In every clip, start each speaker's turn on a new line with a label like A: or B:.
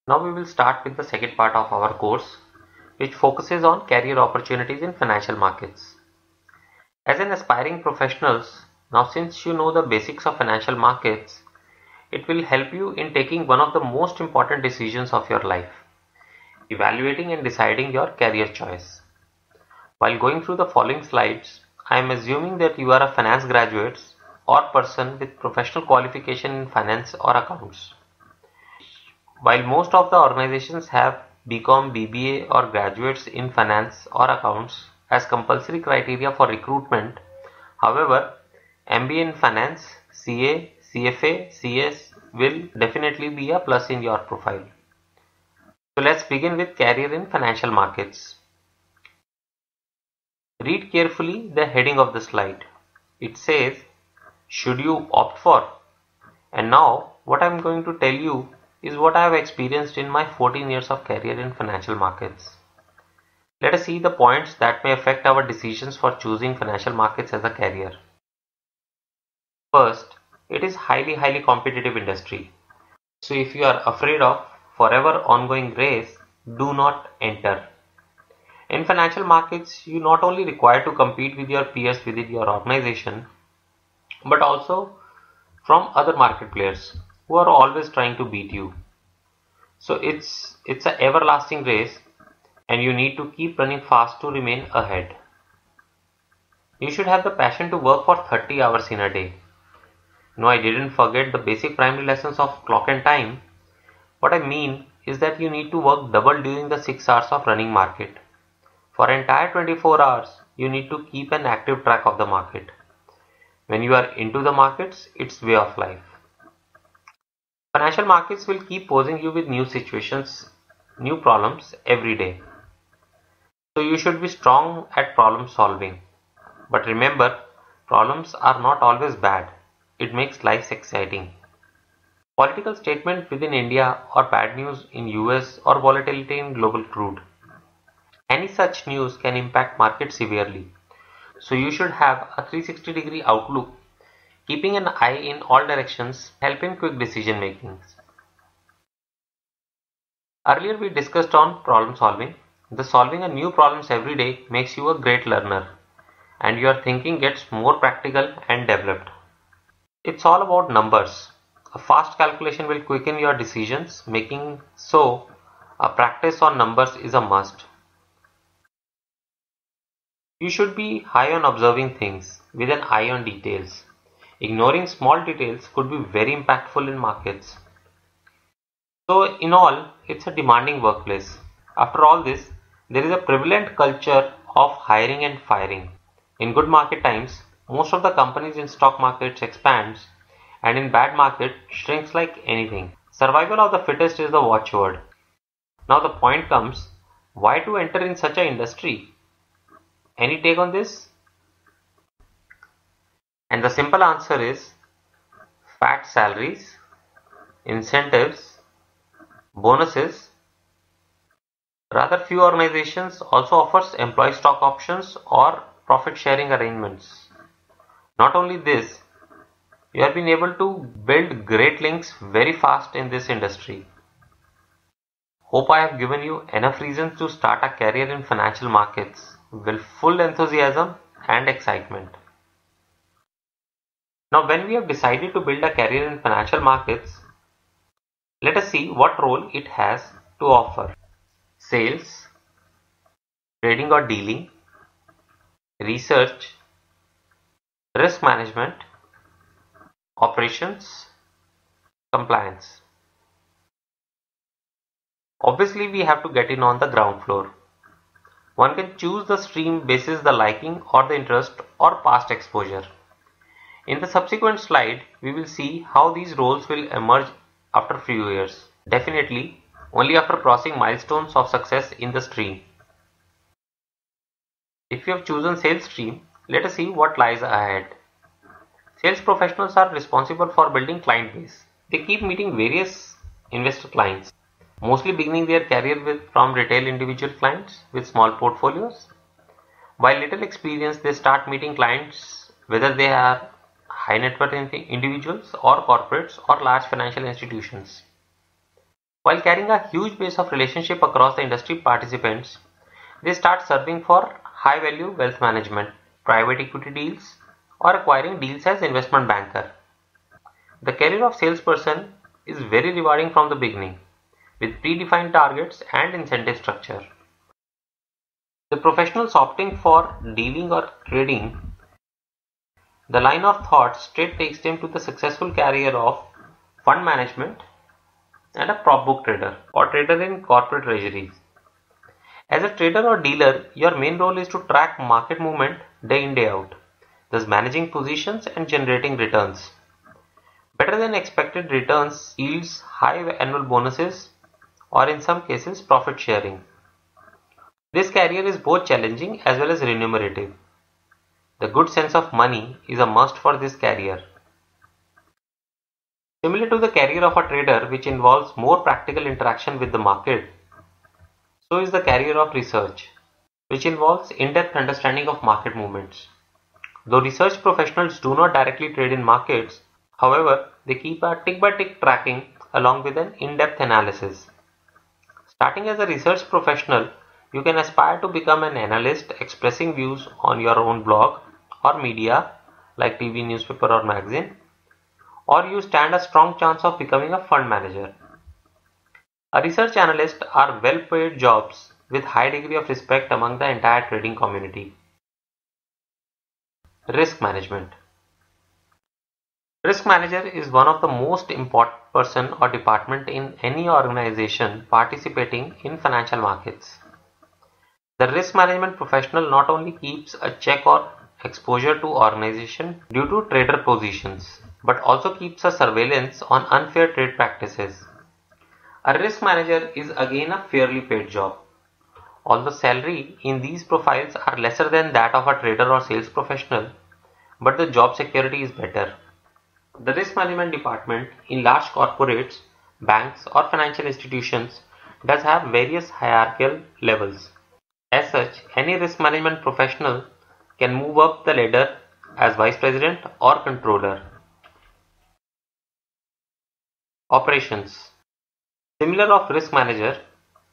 A: Now we will start with the second part of our course, which focuses on career opportunities in financial markets. As an aspiring professionals, now since you know the basics of financial markets, it will help you in taking one of the most important decisions of your life, evaluating and deciding your career choice. While going through the following slides, I am assuming that you are a finance graduate or person with professional qualification in finance or accounts. While most of the organizations have BCom, BBA or graduates in finance or accounts as compulsory criteria for recruitment, however, MBA in finance, CA, CFA, CS will definitely be a plus in your profile. So let's begin with career in financial markets. Read carefully the heading of the slide. It says, should you opt for? And now what I am going to tell you is what I have experienced in my 14 years of career in financial markets. Let us see the points that may affect our decisions for choosing financial markets as a career. First, it is highly competitive industry. So if you are afraid of forever ongoing race, do not enter. In financial markets, you not only require to compete with your peers within your organization, but also from other market players who are always trying to beat you. So it's an everlasting race and you need to keep running fast to remain ahead. You should have the passion to work for 30 hours in a day. No, I didn't forget the basic primary lessons of clock and time. What I mean is that you need to work double during the 6 hours of running market. For entire 24 hours, you need to keep an active track of the market. When you are into the markets, it's way of life. Financial markets will keep posing you with new situations, new problems every day. So you should be strong at problem solving. But remember, problems are not always bad. It makes life exciting. Political statement within India or bad news in US or volatility in global crude. Any such news can impact market severely. So you should have a 360-degree outlook, keeping an eye in all directions, help in quick decision making. Earlier we discussed on problem solving. The solving a new problems every day makes you a great learner and your thinking gets more practical and developed. It's all about numbers. A fast calculation will quicken your decisions making, so a practice on numbers is a must. You should be high on observing things with an eye on details. Ignoring small details could be very impactful in markets. So in all, it's a demanding workplace. After all this, there is a prevalent culture of hiring and firing. In good market times, most of the companies in stock markets expands and in bad market shrinks like anything. Survival of the fittest is the watchword. Now the point comes, why to enter in such an industry? Any take on this? And the simple answer is fat salaries, incentives, bonuses. Rather few organizations also offers employee stock options or profit sharing arrangements. Not only this, you have been able to build great links very fast in this industry. Hope I have given you enough reasons to start a career in financial markets with full enthusiasm and excitement. Now when we have decided to build a career in financial markets, let us see what role it has to offer. Sales, trading or dealing, research, risk management, operations, compliance. Obviously we have to get in on the ground floor. One can choose the stream basis the liking or the interest or past exposure. In the subsequent slide, we will see how these roles will emerge after few years. Definitely, only after crossing milestones of success in the stream. If you have chosen sales stream, let us see what lies ahead. Sales professionals are responsible for building client base. They keep meeting various investor clients, mostly beginning their career from retail individual clients with small portfolios. While little experience, they start meeting clients whether they are high net worth individuals or corporates or large financial institutions. While carrying a huge base of relationship across the industry participants, they start serving for high-value wealth management, private equity deals, or acquiring deals as investment banker. The career of salesperson is very rewarding from the beginning, with predefined targets and incentive structure. The professionals opting for dealing or trading, the line of thought straight takes them to the successful career of fund management and a prop book trader or trader in corporate treasuries. As a trader or dealer, your main role is to track market movement day in day out, thus managing positions and generating returns. Better than expected returns yields high annual bonuses or in some cases profit sharing. This career is both challenging as well as remunerative. The good sense of money is a must for this career. Similar to the career of a trader, which involves more practical interaction with the market, so is the career of research, which involves in-depth understanding of market movements. Though research professionals do not directly trade in markets, however, they keep a tick-by-tick tracking along with an in-depth analysis. Starting as a research professional, you can aspire to become an analyst expressing views on your own blog or media like TV, newspaper or magazine, or you stand a strong chance of becoming a fund manager. A research analyst are well-paid jobs with high degree of respect among the entire trading community. Risk management. Risk manager is one of the most important person or department in any organization participating in financial markets. The risk management professional not only keeps a check or exposure to organization due to trader positions, but also keeps a surveillance on unfair trade practices. A risk manager is again a fairly paid job. Although salary in these profiles are lesser than that of a trader or sales professional, but the job security is better. The risk management department in large corporates, banks or financial institutions does have various hierarchical levels. As such, any risk management professional can move up the ladder as vice president or controller. Operations. Similar of risk manager,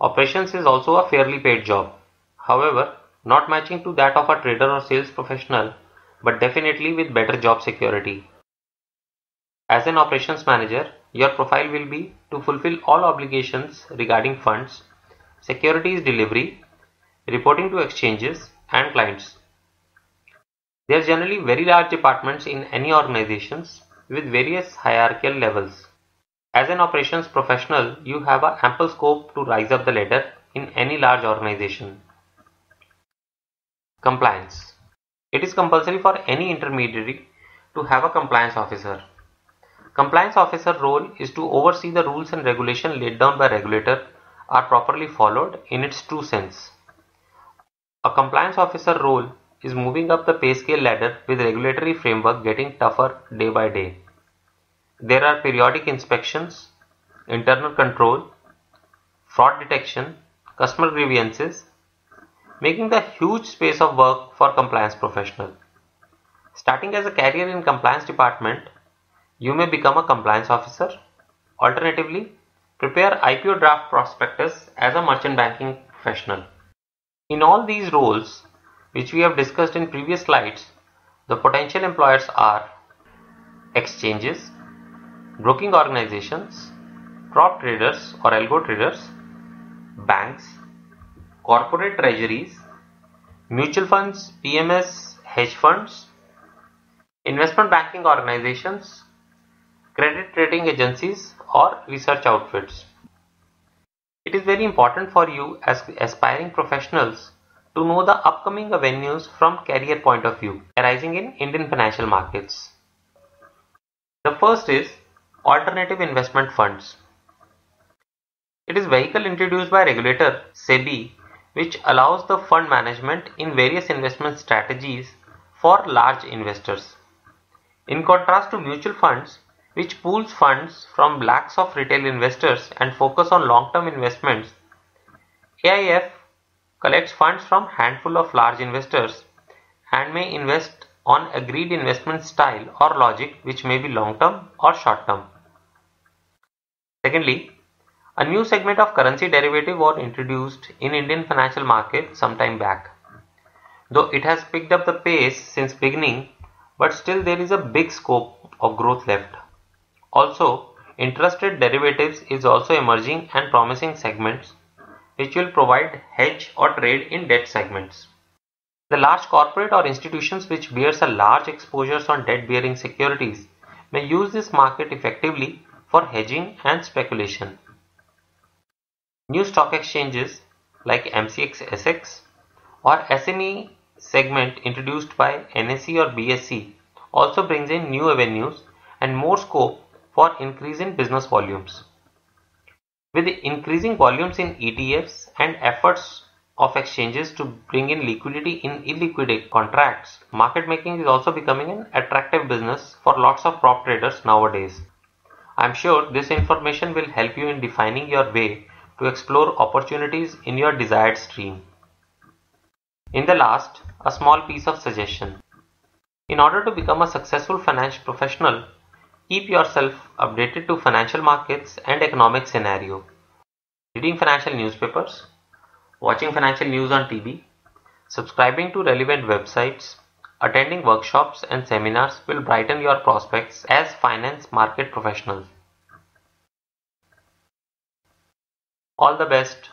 A: operations is also a fairly paid job. However, not matching to that of a trader or sales professional, but definitely with better job security. As an operations manager, your profile will be to fulfill all obligations regarding funds, securities delivery, reporting to exchanges and clients. There are generally very large departments in any organizations with various hierarchical levels. As an operations professional, you have an ample scope to rise up the ladder in any large organization. Compliance. It is compulsory for any intermediary to have a compliance officer. Compliance officer role is to oversee the rules and regulation laid down by regulator are properly followed in its true sense. A compliance officer role is moving up the pay scale ladder with regulatory framework getting tougher day by day. There are periodic inspections, internal control, fraud detection, customer grievances, making the huge space of work for compliance professional. Starting as a career in compliance department, you may become a compliance officer. Alternatively, prepare IPO draft prospectus as a merchant banking professional. In all these roles, which we have discussed in previous slides, the potential employers are exchanges, broking organizations, prop traders or algo traders, banks, corporate treasuries, mutual funds, PMS, hedge funds, investment banking organizations, credit rating agencies or research outfits. It is very important for you as aspiring professionals to know the upcoming avenues from career point of view arising in Indian financial markets. The first is alternative investment funds. It is vehicle introduced by regulator SEBI which allows the fund management in various investment strategies for large investors. In contrast to mutual funds, which pools funds from lakhs of retail investors and focus on long-term investments, AIF collects funds from handful of large investors and may invest on agreed investment style or logic which may be long-term or short-term. Secondly, A new segment of currency derivative was introduced in Indian financial market some time back. Though it has picked up the pace since beginning, but still there is a big scope of growth left. Also, interest rate derivatives is also emerging and promising segments which will provide hedge or trade in debt segments. The large corporate or institutions which bears a large exposures on debt-bearing securities may use this market effectively for hedging and speculation. New stock exchanges like MCX SX or SME segment introduced by NSE or BSE also brings in new avenues and more scope for increase in business volumes. With the increasing volumes in ETFs and efforts of exchanges to bring in liquidity in illiquid contracts, market making is also becoming an attractive business for lots of prop traders nowadays. I am sure this information will help you in defining your way to explore opportunities in your desired stream. In the last, a small piece of suggestion. In order to become a successful financial professional, keep yourself updated to financial markets and economic scenario. Reading financial newspapers, watching financial news on TV, subscribing to relevant websites, attending workshops and seminars will brighten your prospects as finance market professionals. All the best.